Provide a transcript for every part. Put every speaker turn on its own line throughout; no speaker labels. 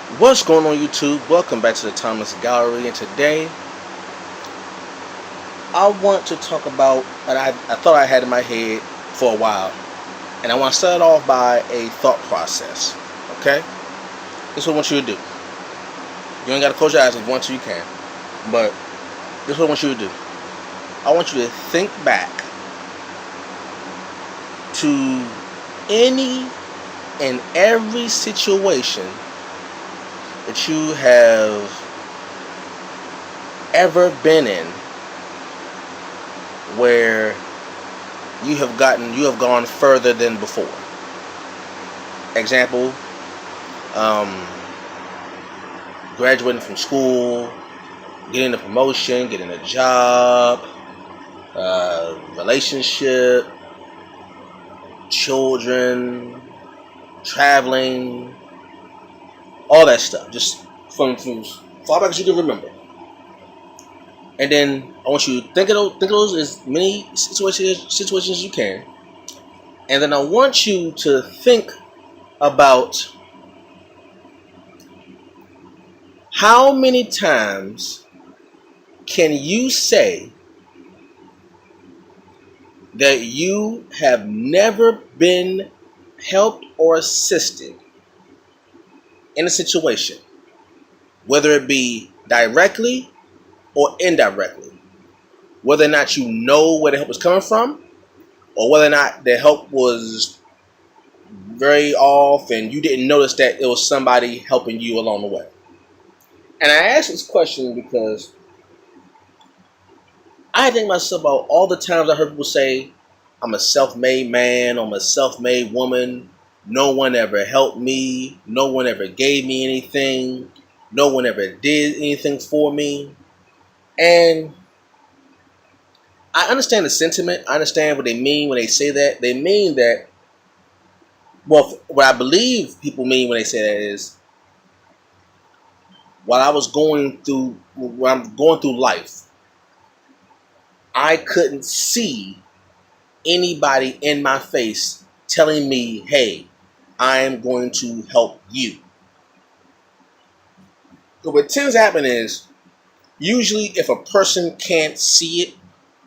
What's going on YouTube? Welcome back to the Thomas Gallery, and today I want to talk about what I thought I had in my head for a while, and I want to start off by a thought process. Okay? This is what I want you to do. You ain't got to close your eyes. If you want to, you can. But this is what I want you to do. I want you to think back to any and every situation that you have ever been in where you have gone further than before. Example, graduating from school, getting a promotion, getting a job, relationship, children, traveling, all that stuff, just from as far back as you can remember. And then I want you to think of those as many situations as you can. And then I want you to think about how many times can you say that you have never been helped or assisted in a situation, whether it be directly or indirectly, whether or not you know where the help is coming from, or whether or not the help was very off and you didn't notice that it was somebody helping you along the way. And I ask this question because I think myself about all the times I heard people say, I'm a self-made man, I'm a self-made woman, no one ever helped me, no one ever gave me anything, no one ever did anything for me. And I understand the sentiment. I understand what they mean when they say that. They mean that, well, what I believe people mean when they say that is, when I'm going through life, I couldn't see anybody in my face telling me, hey, I am going to help you. So what tends to happen is, usually if a person can't see it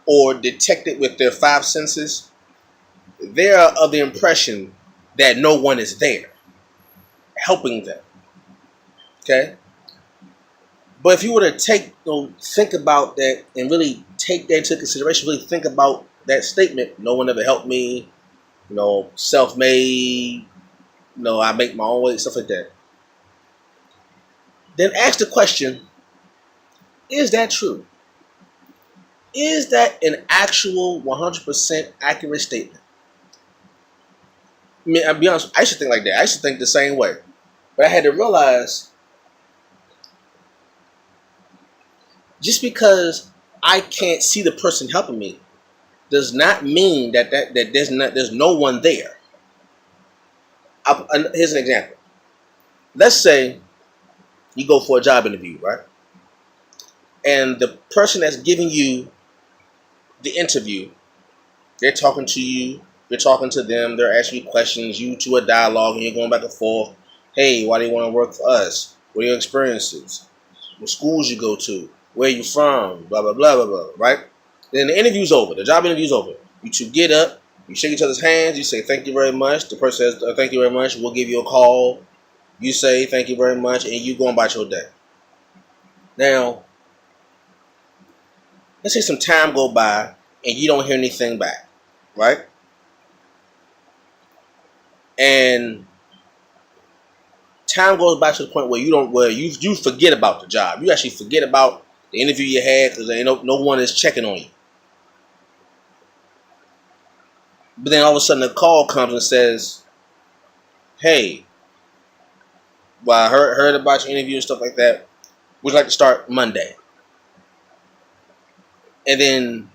or detect it with their five senses, they are of the impression that no one is there helping them. Okay? But if you were to think about that and really take that into consideration, really think about that statement, no one ever helped me, self-made, I make my own way, stuff like that. Then ask the question, is that true? Is that an actual 100% accurate statement? I mean, I'll be honest, I used to think like that. I used to think the same way. But I had to realize, just because I can't see the person helping me does not mean that there's no one there. Here's an example. Let's say you go for a job interview, right? And the person that's giving you the interview, they're talking to you, you're talking to them, they're asking you questions, you two are dialoguing, you're going back and forth. Hey, why do you want to work for us? What are your experiences? What schools you go to? Where you from? Blah, blah, blah, blah, blah, right? Then the interview's over. The job interview's over. You two get up, you shake each other's hands, you say thank you very much. The person says thank you very much, we'll give you a call. You say thank you very much, and you go about your day. Now, let's say some time go by and you don't hear anything back, right? And time goes by to the point where you forget about the job. You actually forget about the interview you had because no one is checking on you. But then all of a sudden a call comes and says, hey, well, I heard about your interview and stuff like that. Would you like to start Monday? And then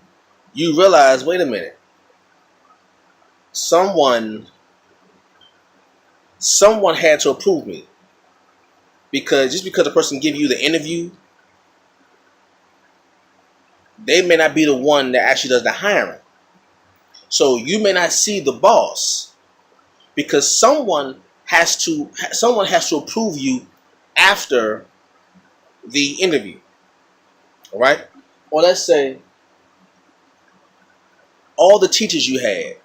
you realize, wait a minute. Someone had to approve me. Because just because the person give you the interview, they may not be the one that actually does the hiring. So you may not see the boss because someone has to approve you after the interview, all right? Or let's say all the teachers you had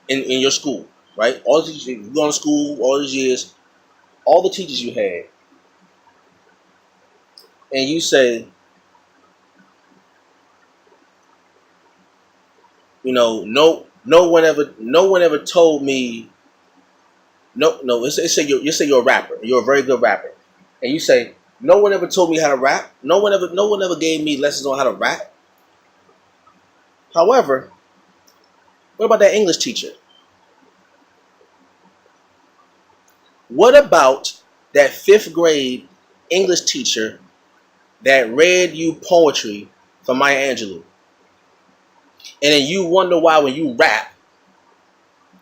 in your school, right? All the teachers, you go to school all these years, all the teachers you had, and you say, no one ever told me, let's say you're a rapper, you're a very good rapper, and you say, no one ever told me how to rap, no one ever gave me lessons on how to rap. However, what about that English teacher? What about that fifth grade English teacher that read you poetry from Maya Angelou? And then you wonder why when you rap,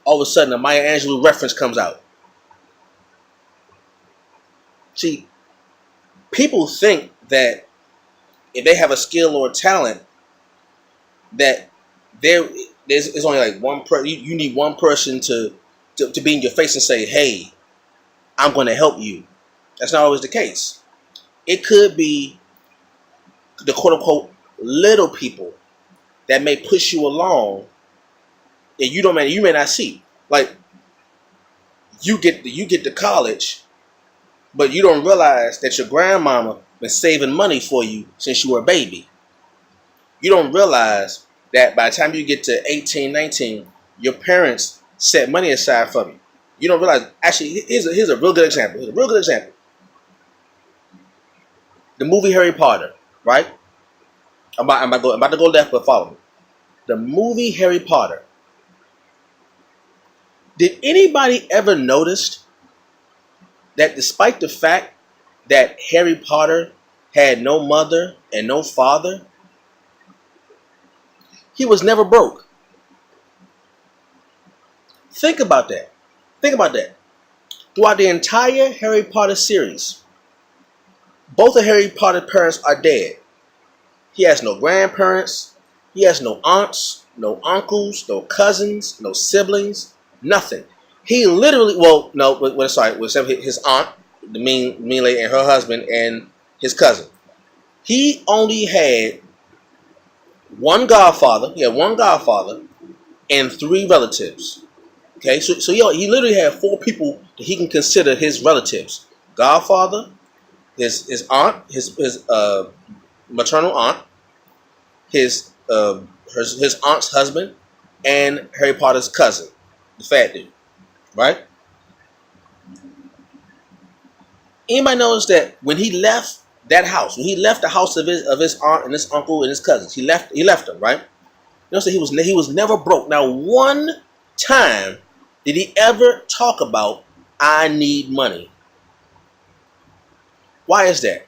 all of a sudden a Maya Angelou reference comes out. See, people think that if they have a skill or a talent, that there's only like one person. You need one person to be in your face and say, "Hey, I'm going to help you." That's not always the case. It could be the quote unquote little people that may push you along, and you may not see. Like you get to college, but you don't realize that your grandmama been saving money for you since you were a baby. You don't realize that by the time you get to 18, 19, your parents set money aside for you. You don't realize. Actually, here's a real good example. The movie Harry Potter, right? I'm about to go left, but follow me. The movie Harry Potter. Did anybody ever notice that despite the fact that Harry Potter had no mother and no father, he was never broke? Think about that. Throughout the entire Harry Potter series, both of Harry Potter's parents are dead. He has no grandparents. He has no aunts, no uncles, no cousins, no siblings, nothing. He literally, except his aunt, the mean lady, and her husband, and his cousin. He only had one godfather. He had one godfather and three relatives. Okay, so he literally had four people that he can consider his relatives: godfather, his aunt, his maternal aunt, his aunt's husband, and Harry Potter's cousin, the fat dude, right? Anybody knows that when he left that house, when he left the house of his aunt and his uncle and his cousins, he left them, right? You know, so he was never broke. Now, one time did he ever talk about I need money? Why is that?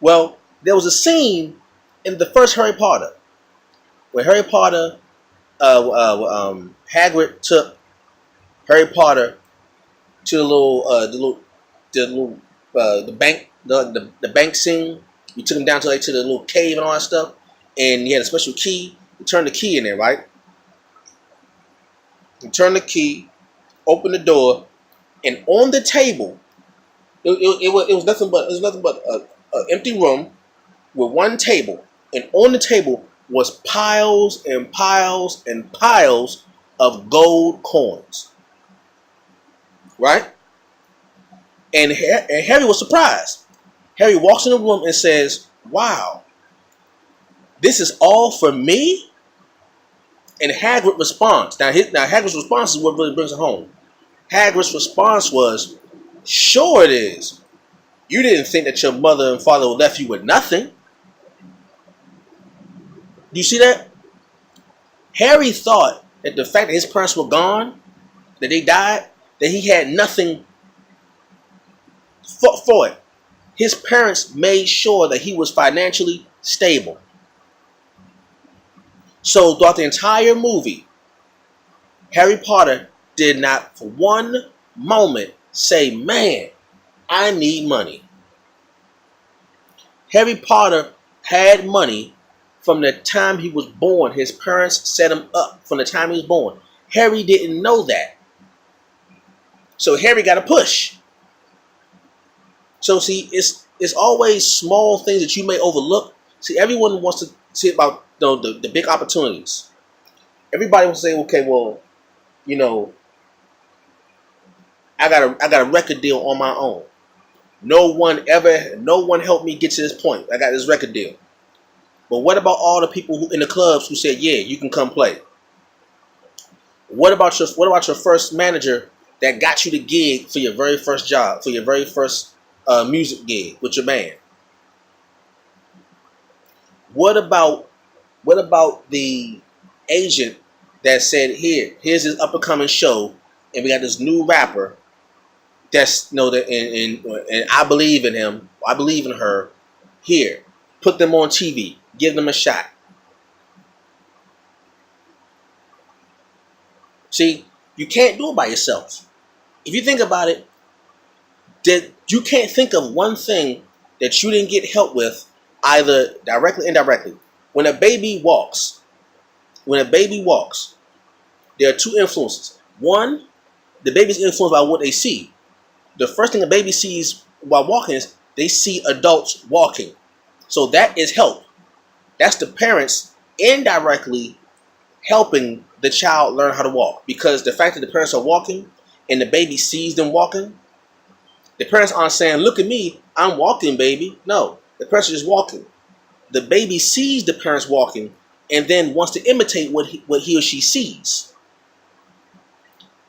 Well, there was a scene in the first Harry Potter where Harry Potter, Hagrid took Harry Potter to the bank, the bank scene. We took him down to the little cave and all that stuff, and he had a special key. He turned the key in there, right? He turned the key, opened the door, and on the table, it was nothing but an empty room with one table, and on the table was piles and piles and piles of gold coins, right? And Harry was surprised. Harry walks in the room and says, "Wow, this is all for me?" And Hagrid responds. Now Hagrid's response is what really brings it home. Hagrid's response was, "Sure it is. You didn't think that your mother and father would left you with nothing." Do you see that? Harry thought that the fact that his parents were gone, that they died, that he had nothing for it. His parents made sure that he was financially stable. So throughout the entire movie, Harry Potter did not for one moment say, "Man, I need money." Harry Potter had money from the time he was born. His parents set him up from the time he was born. Harry didn't know that. So Harry got a push. So see, it's always small things that you may overlook. See, everyone wants to see about the big opportunities. Everybody will say, okay, well, you know, I got a record deal on my own. No one helped me get to this point. I got this record deal. But what about all the people who in the clubs who said, yeah, you can come play? What about your first manager that got you the gig for your very first job, for your very first music gig with your band? What about the agent that said, here's this up and coming show, and we got this new rapper that's that and I believe in him, I believe in her. Here, put them on TV, give them a shot. See, you can't do it by yourself. If you think about it, that you can't think of one thing that you didn't get help with, either directly or indirectly. When a baby walks, there are two influences. One, the baby's influenced by what they see. The first thing a baby sees while walking is they see adults walking. So that is help. That's the parents indirectly helping the child learn how to walk. Because the fact that the parents are walking and the baby sees them walking, the parents aren't saying, look at me, I'm walking, baby. No, the parents are just walking. The baby sees the parents walking and then wants to imitate what he or she sees.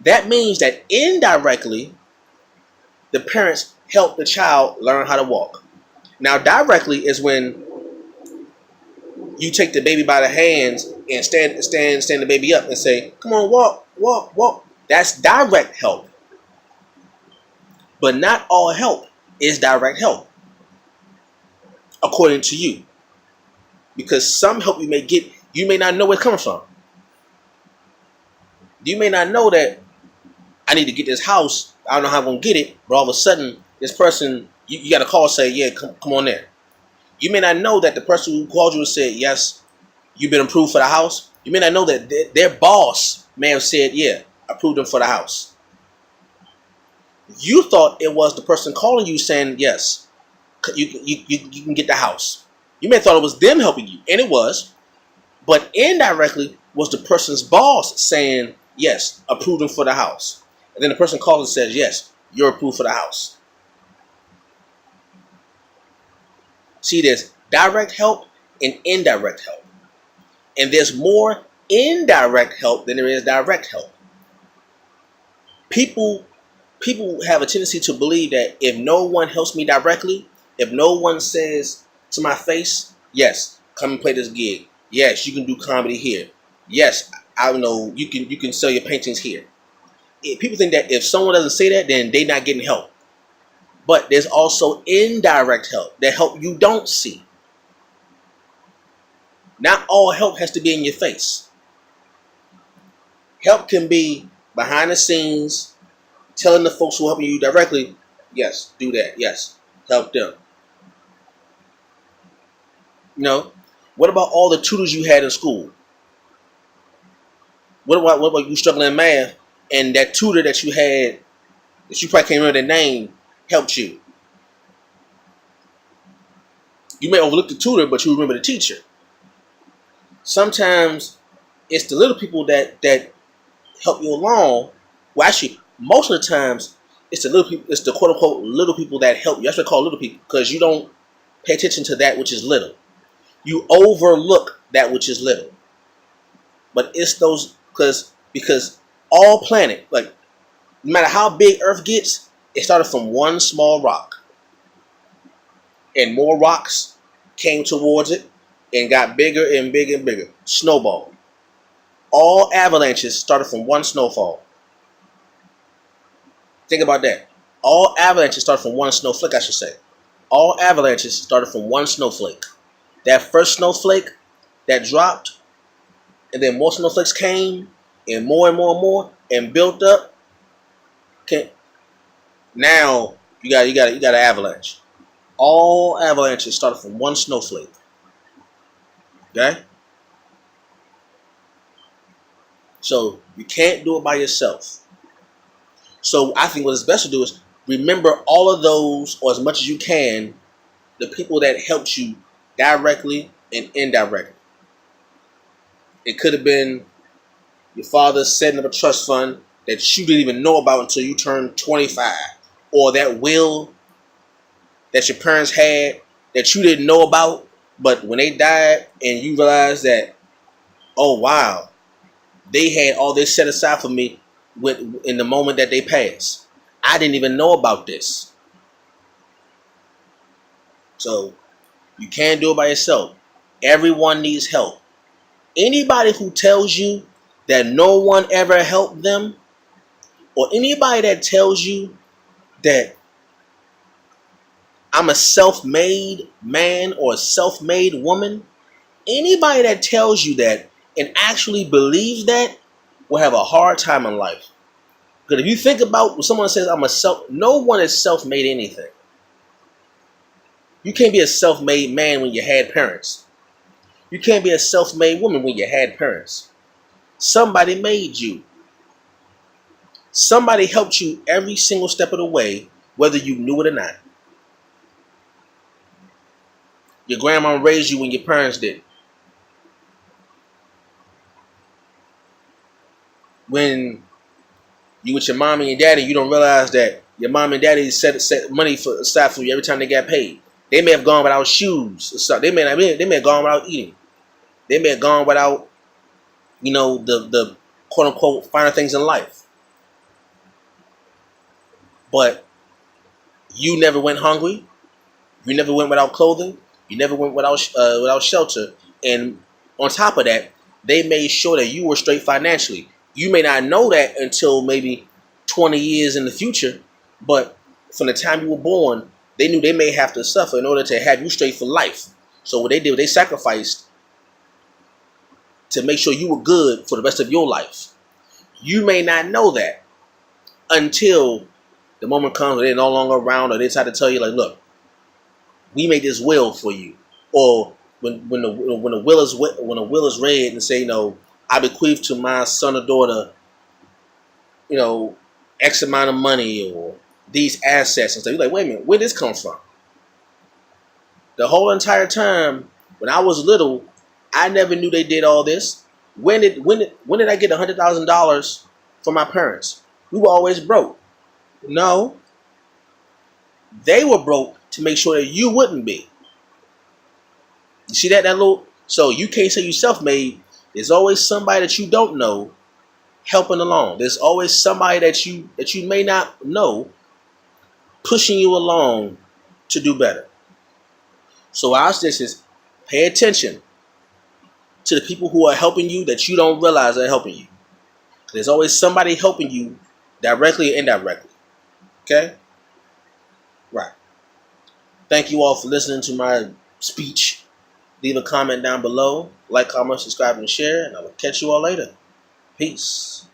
That means that indirectly, the parents help the child learn how to walk. Now, directly is when you take the baby by the hands and stand the baby up and say, come on, walk, walk, walk. That's direct help. But not all help is direct help, according to you. Because some help you may get, you may not know where it's coming from. You may not know that I need to get this house. I don't know how I'm going to get it. But all of a sudden, this person, you got a call say, yeah, come on there. You may not know that the person who called you and said, yes, you've been approved for the house. You may not know that their boss may have said, yeah, approved them for the house. You thought it was the person calling you saying, yes, you can get the house. You may have thought it was them helping you, and it was. But indirectly was the person's boss saying, yes, approved them for the house. And then the person calls and says, yes, you're approved for the house. See, there's direct help and indirect help. And there's more indirect help than there is direct help. People have a tendency to believe that if no one helps me directly, if no one says to my face, yes, come and play this gig. Yes, you can do comedy here. Yes, I know you can sell your paintings here. People think that if someone doesn't say that, then they're not getting help. But there's also indirect help, that help you don't see. Not all help has to be in your face. Help can be behind the scenes, telling the folks who are helping you directly, yes, do that. Yes, help them. What about all the tutors you had in school? What about you struggling in math and that tutor that you had, that you probably can't remember their name, helped you? You may overlook the tutor, but you remember the teacher. Sometimes it's the little people that help you along. Well, actually, most of the times it's the little people. It's the quote unquote little people that help you. That's what they call little people, because you don't pay attention to that which is little. You overlook that which is little. But it's those because all planet, like no matter how big Earth gets, it started from one small rock, and more rocks came towards it and got bigger and bigger and bigger. Snowball. All avalanches started from one snowfall. Think about that. All avalanches started from one snowflake, I should say. All avalanches started from one snowflake. That first snowflake that dropped, and then more snowflakes came, and more and more and more, and built up. Okay. Now you got an avalanche. All avalanches started from one snowflake. Okay? So you can't do it by yourself. So I think what is best to do is remember all of those, or as much as you can, the people that helped you directly and indirectly. It could have been your father setting up a trust fund that you didn't even know about until you turned 25, or that will that your parents had that you didn't know about, but when they died and you realized that, oh wow, they had all this set aside for me in the moment that they passed. I didn't even know about this. So you can't do it by yourself. Everyone needs help. Anybody who tells you that no one ever helped them, or anybody that tells you that I'm a self-made man or a self-made woman, anybody that tells you that and actually believes that will have a hard time in life. Because if you think about when someone says no one is self-made anything. You can't be a self-made man when you had parents. You can't be a self-made woman when you had parents. Somebody made you. Somebody helped you every single step of the way, whether you knew it or not. Your grandma raised you when your parents didn't. When you with your mom and your daddy, you don't realize that your mom and daddy set money aside for you every time they got paid. They may have gone without shoes. They may have gone without eating. They may have gone without, the quote unquote finer things in life. But you never went hungry. You never went without clothing. You never went without shelter. And on top of that, they made sure that you were straight financially. You may not know that until maybe 20 years in the future, but from the time you were born, they knew they may have to suffer in order to have you straight for life. So what they did, they sacrificed to make sure you were good for the rest of your life. You may not know that until the moment comes where they're no longer around, or they try to tell you, like, look, we made this will for you. Or when the will is read and say, I bequeath to my son or daughter, X amount of money or these assets and stuff. You're like, wait a minute, where did this come from? The whole entire time when I was little, I never knew they did all this. When did I get $100,000 from my parents? We were always broke. No, they were broke to make sure that you wouldn't be. You see that little? So you can't say you self-made. There's always somebody that you don't know helping along. There's always somebody that you may not know pushing you along to do better. So our suggestion is pay attention to the people who are helping you that you don't realize are helping you. There's always somebody helping you directly or indirectly. Okay? Right. Thank you all for listening to my speech. Leave a comment down below. Like, comment, subscribe, and share. And I will catch you all later. Peace.